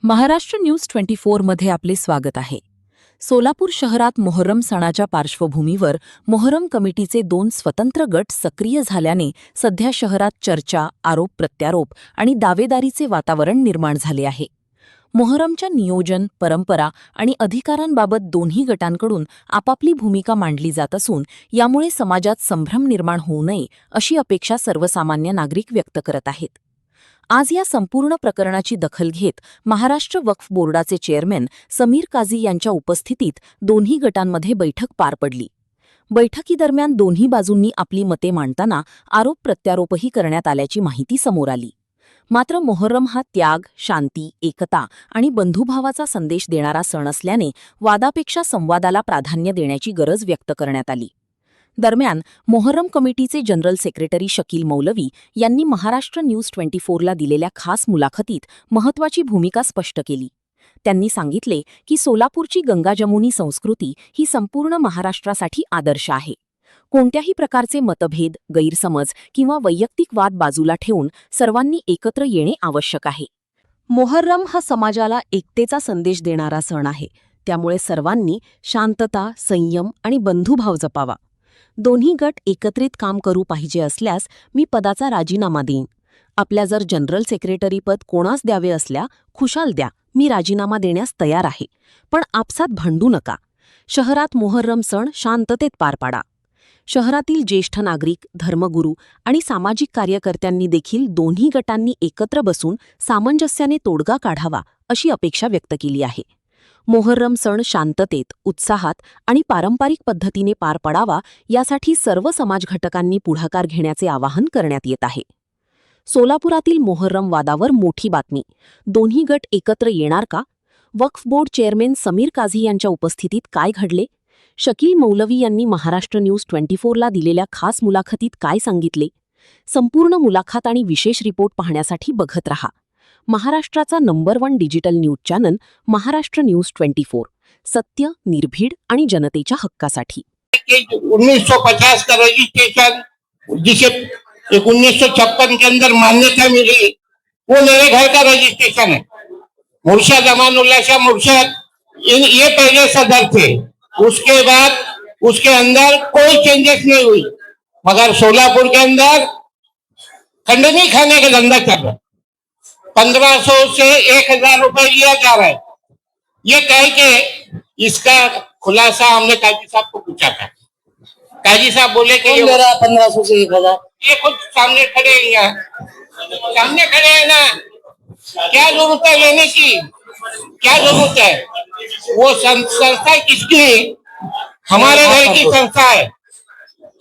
Maharashtra news 24 मध्ये आपले स्वागत आहे. सोलापूर शहरात मोहर्रम सणाच्या पार्श्वभूमीवर मोहर्रम कमिटीचे 2 स्वतंत्र गट सक्रिय झाल्याने सध्या शहरात चर्चा, आरोप प्रत्यारोप आणि दावेदारीचे वातावरण निर्माण झाले आहे. मोहर्रमच्या नियोजन, परंपरा आणि अधिकारांबाबत दोन्ही गटांकडून आपापली भूमिका मांडली जात असून यामुळे समाजात संभ्रम निर्माण होऊ नये अशी अपेक्षा सर्वसामान्य नागरिक व्यक्त करत आहेत. आज या संपूर्ण प्रकरणाची दखल घेत महाराष्ट्र वक्फ बोर्डाचे चेअरमॅन समीर काझी यांच्या उपस्थितीत दोन्ही गटांमध्ये बैठक पार पडली. बैठकीदरम्यान दोन्ही बाजूंनी आपली मते मांडताना आरोप प्रत्यारोपही करण्यात आल्याची माहिती समोर आली. मात्र मोहर्रम हा त्याग, शांती, एकता आणि बंधुभावाचा संदेश देणारा सण असल्याने वादापेक्षा संवादाला प्राधान्य देण्याची गरज व्यक्त करण्यात आली. दरम्यान मोहर्रम कमिटीचे जनरल सेक्रेटरी शकील मौलवी यांनी महाराष्ट्र न्यूज 24ला दिलेल्या खास मुलाखतीत महत्त्वाची भूमिका स्पष्ट केली. त्यांनी सांगितले की सोलापूरची गंगा-जमुनी संस्कृती ही संपूर्ण महाराष्ट्रासाठी आदर्श आहे. कोणत्याही प्रकारचे मतभेद, गैरसमज किंवा वैयक्तिक वाद बाजूला ठेवून सर्वांनी एकत्र येणे आवश्यक आहे. मोहर्रम हा समाजाला एकतेचा संदेश देणारा सण आहे. त्यामुळे सर्वांनी शांतता, संयम आणि बंधुभाव जपावा. दोन्ही गट एकत्रित काम करू पाहिजे असल्यास मी पदाचा राजीनामा देईन. आपल्या जर जनरल सेक्रेटरी पद कोणास द्यावे असल्या खुशाल द्या, मी राजीनामा देण्यास तयार आहे. पण आपसात भांडू नका. शहरात मोहर्रम सण शांततेत पार पाडा. शहरातील ज्येष्ठ नागरिक, धर्मगुरू आणि सामाजिक कार्यकर्त्यांनी देखील दोन्ही गटांनी एकत्र बसून सामंजस्याने तोडगा काढावा अशी अपेक्षा व्यक्त केली आहे. मोहर्रम सण शांततेत, उत्साहात आणि पारंपरिक पद्धतीने पार पडावा यासाठी सर्व समाज घटकांनी पुढाकार घेण्याचे आवाहन करण्यात येत आहे. सोलापुरातील मोहर्रम वादावर मोठी बातमी. दोन्ही गट एकत्र येणार का? वक्फ बोर्ड चेअरमॅन समीर काझी यांच्या उपस्थितीत काय घडले? शकील मौलवी यांनी महाराष्ट्र न्यूज 24ला दिलेल्या खास मुलाखतीत काय सांगितले? संपूर्ण मुलाखत आणि विशेष रिपोर्ट पाहण्यासाठी बघत रहा. महाराष्ट्राचा number 1 digital news channel Maharashtra news 24. सत्य, निर्भीड आणि जनतेच्या हक्कासाठी. 1950 का रजिस्ट्रेशन जिसे 1956 के अंदर मान्यता मिली, वो मेरे घर का रजिस्ट्रेशन है. मुर्शद अमानुल्लाह शाह मुर्शद ये पहले सदर थे. उसके बाद उसके अंदर कोई चेंजेस नहीं हुई, मगर सोलापुर के अंदर खंडनी खाने का धंधा चल रहा है. 1500 से 1000 रुपए लिया जा रहा है. ये कह के इसका खुलासा हमने काजी साहब को पूछा था. काजी साहब बोले कि ये 1500 से 1000 ये खुद सामने खड़े हैं, यहाँ सामने खड़े हैं ना. क्या जरूरत है लेने की? क्या जरूरत है? वो संस्था किसकी? हमारे घर की संस्था है.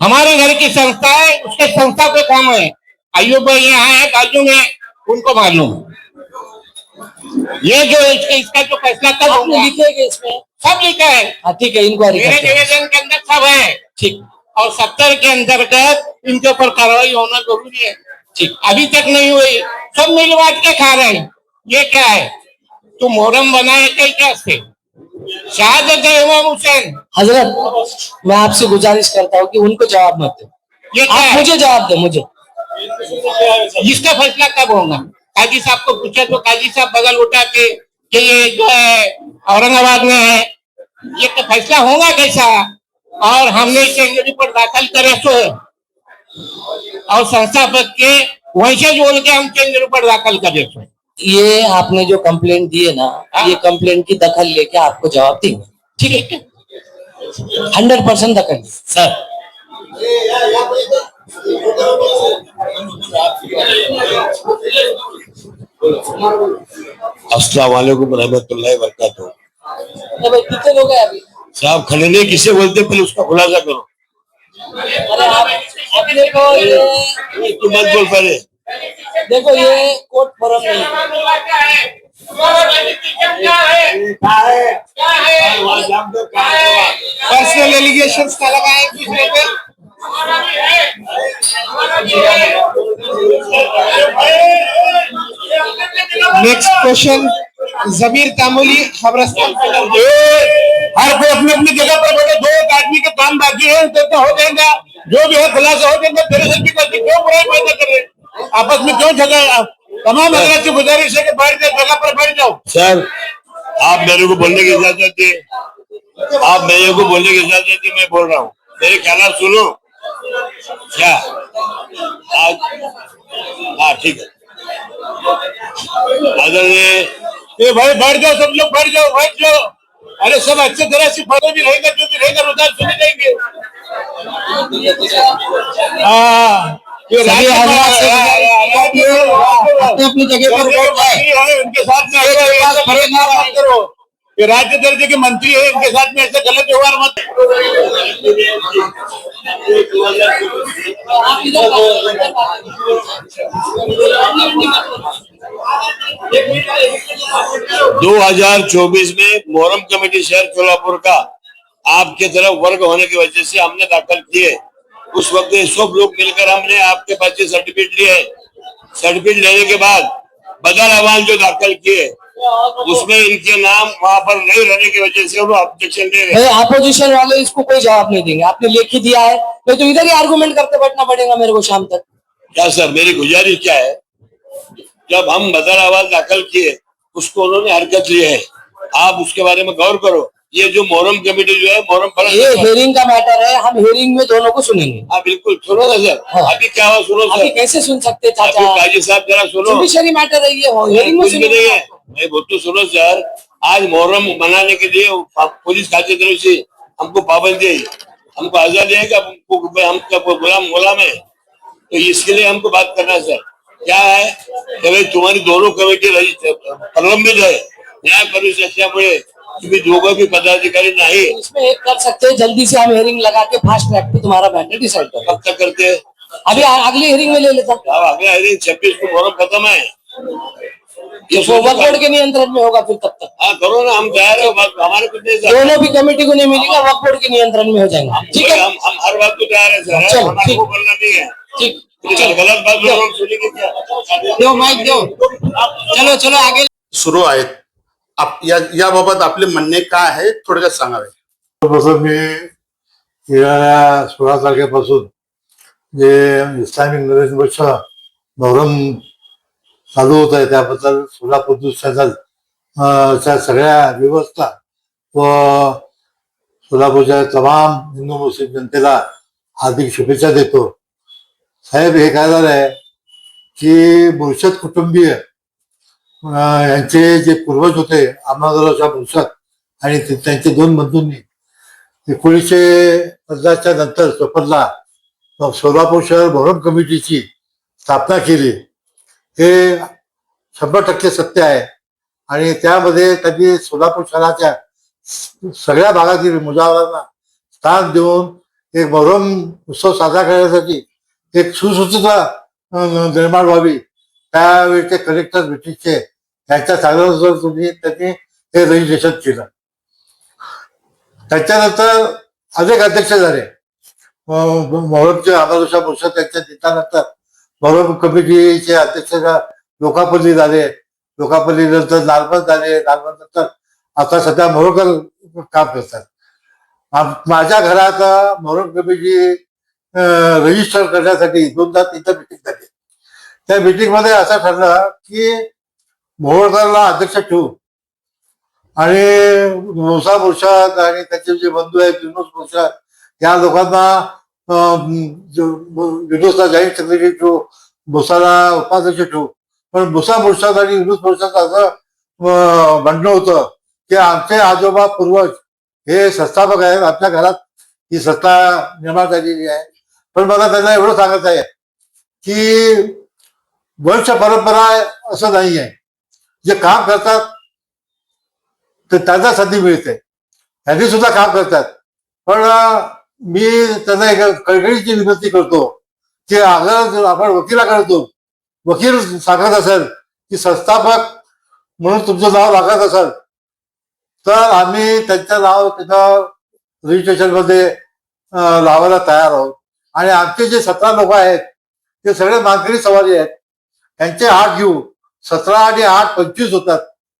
हमारे घर की संस्था है, उसके संस्था पे काम है. अयूब भाई यहाँ है बाजू में, उनको मालूम. ये जो इसका जो फैसला कब होगा, लिखेंगे इसमें सब लिखा है. ठीक है, इंक्वायरी मेरे निवेदन के अंदर सब है. ठीक. और 70 के अंतर्गत इनके ऊपर कार्रवाई होना जरूरी है. ठीक. अभी तक नहीं हुई, सब मिल बांट के खा रहे हैं. ये क्या है? तो मोहर्रम बनाए कई क्या से शहादत है इमाम हुसैन. हजरत, मैं आपसे गुजारिश करता हूँ कि उनको जवाब मत दो. ये क्या आप है? मुझे जवाब दो. मुझे इसका फैसला कब होगा? काजी साहब को पूछा तो काजी साहब बगल उठा के कि ये जो है औरंगाबाद में है, ये तो फैसला होगा कैसा? और हमने चेंज रिपोर्ट दाखिल करे सो और संस्थापक के वैसे बोल के हम चेंज रिपोर्ट दाखिल करे सो. ये आपने जो कंप्लेंट दी है ना, ये कंप्लेंट की दखल लेके आपको जवाब देंगे. ठीक है, 100% दखल सर. अस्सलाम वालेकुम रहमतुल्लाहि व बरकातहू. भाई कितने लोग हैं अभी? साहब खलेने किसे बोलते पहले उसका खुलासा करो. अरे आप देखो, ये तू मत बोल पहले. देखो, ये कोर्ट फोरम नहीं पर्सनल एलिगेशंस का लगाए दूसरे पे. नेक्स्ट क्वेश्चन जमीर तामुली खबरस्तान. हर कोई अपनी अपनी जगह पर बैठे. 2 आदमी के काम बाकी है, तो हो जाएगा. जो भी है खुलासा हो जाएगा. तेरे से की क्यों बुराई पैदा कर रहे? आपस में क्यों झगड़ा? तमाम हजरात की गुजारिश है कि बैठ जाओ, जगह पर बैठ जाओ। सर आप मेरे को बोलने की इजाजत दे, आप मेरे को बोलने की इजाजत दे, मैं बोल रहा हूँ, मेरे ख्याल सुनो क्या आज। हाँ ठीक है आदरणीय ए भाई बैठ जाओ, सब लोग बैठ जाओ, बैठ जाओ। अरे सब अच्छे तरह से पढ़े भी रहेगा, जो भी रहेगा रोजाना सुने जाएंगे। हाँ ये सभी हजरात से अपनी अपनी जगह पर बैठ जाए। उनके साथ में ऐसा व्यवहार मत करो। ये राज्य दर्जे के मंत्री है, इनके साथ में ऐसे गलत व्यवहार मत। 2024 में मोहर्रम कमेटी शहर सोलापुर का आपके तरफ वर्ग होने की वजह से हमने दाखिल किए। उस वक्त ये सब लोग मिलकर हमने आपके पास ये सर्टिफिकेट लिए। सर्टिफिकेट लेने के बाद बदल अवान जो दाखिल किए उसमें इनके नाम वहां पर नहीं रहने की वजह से वो ऑब्जेक्शन दे रहे हैं। अपोजिशन वाले इसको कोई जवाब नहीं देंगे, आपने लिख ही दिया है, तो इधर ही आर्गुमेंट करते बैठना पड़ेगा मेरे को शाम तक। क्या सर मेरी गुजारिश क्या है, जब हम बदल आवाज दाखिल किए उसको उन्होंने हरकत ली है, आप उसके बारे में गौर करो। ये जो मोहर्रम कमेटी जो है मोहर्रम ये हेयरिंग का मैटर है, हम हेयरिंग में दोनों को सुनेंगे। हाँ बिल्कुल सुनो ना सर। हाँ। अभी क्या हुआ सुनो सर। अभी कैसे सुन सकते चाचा, अभी काजी साहब जरा सुनो। जुडिशरी मैटर है ये, हेयरिंग में कुछ भी नहीं सुनेंगे। है, मैं बहुत तो सुनो सर। आज मोहर्रम मनाने के लिए पुलिस खाते तरफ से हमको पाबंदी है, हमको आजादी है कि हमको गुलाम है, तो इसके लिए हमको बात करना है सर। क्या है कि भाई तुम्हारी दोनों कमेटी प्रलंबित है, न्याय परिषद तुम्ही दोघं भी पदाधिकारी नहीं। इसमें एक कर सकते हैं, जल्दी से हम हेयरिंग लगा के फास्ट ट्रैक पे तुम्हारा मैटर डिसाइड कर। कब तक करते हैं? अभी अगली हेयरिंग में ले लेता। अब अगला हेयरिंग 26 को मोहर्रम खत्म है, ये वो वक्फ बोर्ड के नियंत्रण में होगा फिर तब तक। हाँ करो ना, हम तैयार है, हमारे कुछ नहीं सर। दोनों भी कमेटी को नहीं मिलेगा, वक्फ बोर्ड के नियंत्रण में हो जाएंगे। ठीक है, हम हर बात को तैयार है सर, चलो, हमारे ठीक। को बोलना नहीं है। ठीक, गलत बात लोग सुनेंगे क्या? दो माइक दो, चलो चलो आगे। सुरू आहेत याबाबत आपले म्हणणे काय आहे थोडक्यात सांगावे. सर्वप्रथम मी येणाऱ्या 16 तारखेपासून जे इस्लामिक नरेंद्र मोहरम चालू होत आहे त्याबद्दल सोलापूर चॅनल च्या सगळ्या व्यवस्था व सोलापूरच्या तमाम हिंदू मुस्लिम जनतेला हार्दिक शुभेच्छा देतो. साहेब हे काय झालं आहे की मुर्शद कुटुंबीय यांचे जे पूर्वज होते अहमदुल्लाह मुर्शद आणि त्यांचे दोन बंधूंनी 1950च्या नंतर चोपनला सोलापूर शहर मोहरम कमिटीची स्थापना केली. हे 100% सत्य आहे आणि त्यामध्ये त्यांनी सोलापूर शहराच्या सगळ्या भागातील मुजावरांना स्थान देऊन एक मोहरम उत्सव साजरा करण्यासाठी एक सुसूत्रता निर्माण व्हावी, त्यावेळीचे कलेक्टर ब्रिटिशचे त्यांच्या सांगण्यानुसार त्यांनी हे रजिस्ट्रेशन केलं. त्याच्यानंतर अनेक अध्यक्ष झाले. मोहरमचे अहमदुल्लाह मुर्शद त्यांच्या निधनानंतर मोहरम कमिटीचे अध्यक्ष लोकापल्ली झाले, लोकापल्ली नंतर नालबंद झाले, नालबंद नंतर आता सध्या मोहरकर काम करतात. माझ्या घरात मोहरम कमिटी रजिस्टर करण्यासाठी 2-3 मीटिंग झाली. त्या मीटिंग मध्ये असं ठरलं की मोहोळकरला अध्यक्ष ठेवू आणि मुसा मुर्शद आणि त्याचे जे बंधू आहेत युनुस मुर्शद या लोकांना युनुसला जॉईंट सेक्रेटरी ठेवू, मुसाला उपाध्यक्ष ठेवू. पण मुसा मुर्शद आणि युनुस मुर्शद असं म्हणणं होतं की आमचे आजोबा पूर्वज हे संस्थापक आहेत, आपल्या घरात ही सत्ता निर्माण झालेली आहे. पण मला त्यांना एवढं सांगत आहे की वंश परंपरा असं नाही आहे, जे काम करतात तर त्यांना संधी मिळते, त्यांनी सुद्धा काम करतात. पण मी त्यांना एक कळकळीची विनंती करतो की अगर आपण वकिलाकडे जाऊ, वकील सांगत असेल की संस्थापक म्हणून तुमचं नाव लागत असेल तर आम्ही त्यांचं नाव तिथं रजिस्ट्रेशन मध्ये लावायला तयार आहोत. आणि आमचे जे 17 लोक आहेत ते सगळे मानकरी सवारी आहेत, त्यांचे 8 घेऊ, 17 आणि 8 25 होतात.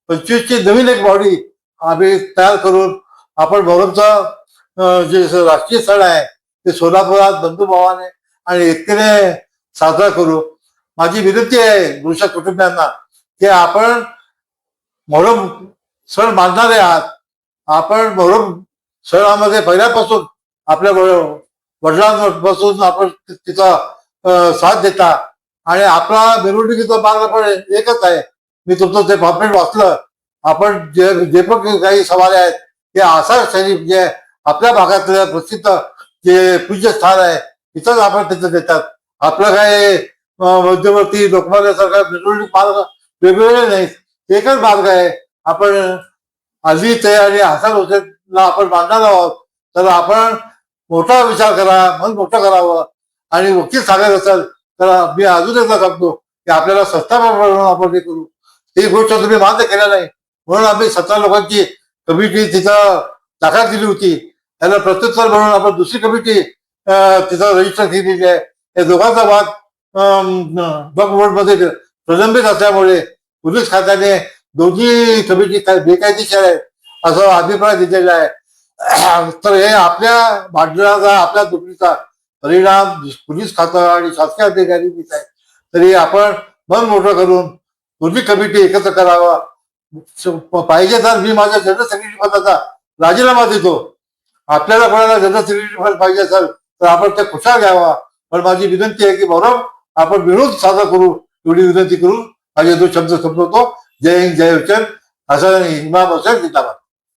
25 ची नवीन एक बॉडी आम्ही तयार करून आपण मोहरमचा जे राष्ट्रीय सण आहे ते सोलापुरात बंधुभावाने आणि एकतेने साजरा करू. माझी विनंती आहे पुरुषा कुटुंबियांना की आपण मोहरम सण मानणारे आहात. आपण मोहरम सणामध्ये पहिल्यापासून आपल्या वडिलांपासून आपण तिचा साथ देता आणि आपला मिरवणुकीचा मार्ग पण एकच आहे. मी तुमचं ते पॉम्पलेट वाचलं. आपण जे पण काही सवाल आहेत ते आसार शरीफ जे आपल्या भागातलं प्रसिद्ध जे पूज्य स्थान आहे तिथंच आपण तिथं देतात. आपलं काय मध्यवर्ती लोकमान्यासारखा मिरवणूक मार्ग वेगवेगळे नाहीत, एकच मार्ग आहे. आपण अली ते आणि हसन हुसेनला आपण मानणार आहोत तर आपण मोठा विचार करा, मन मोठं करावं. आणि वकील सांगत असेल तर मी अजून एकदा सांगतो की आपल्याला म्हणून आपण हे करू. ही गोष्ट तुम्ही मान्य केल्या नाही म्हणून आम्ही 17 लोकांची कमिटी तिथं दाखल केली होती. त्याला प्रत्युत्तर म्हणून आपण दुसरी कमिटी तिथं रजिस्टर केलेली आहे. या दोघांचा वाद बोर्डमध्ये प्रलंबित असल्यामुळे पोलीस खात्याने दोन्ही कमिटी बेकायदेशीर आहे असा अभिप्राय दिलेला आहे. तर हे आपल्या भांडणाचा आपल्या दुखणीचा परिणाम पोलीस खातं आणि शासकीय अधिकारी दिसत आहे. तरी आपण मन मोठं करून दोन्ही कमिटी एकत्र करावा. पाहिजे तर मी माझ्या जनरल सेक्रेटरी पदाचा राजीनामा देतो. आपल्याला कोणाला जनरल सेक्रेटरी पद पाहिजे असेल तर आपण ते खुशाल घ्यावा. पण माझी विनंती आहे की बरोबर आपण मिळून साजरा करू एवढी विनंती करून माझे 2 शब्द संपवतो. जय हिंद, जय हुसेन, हसन इमाम हुसेन जिंदाबाद.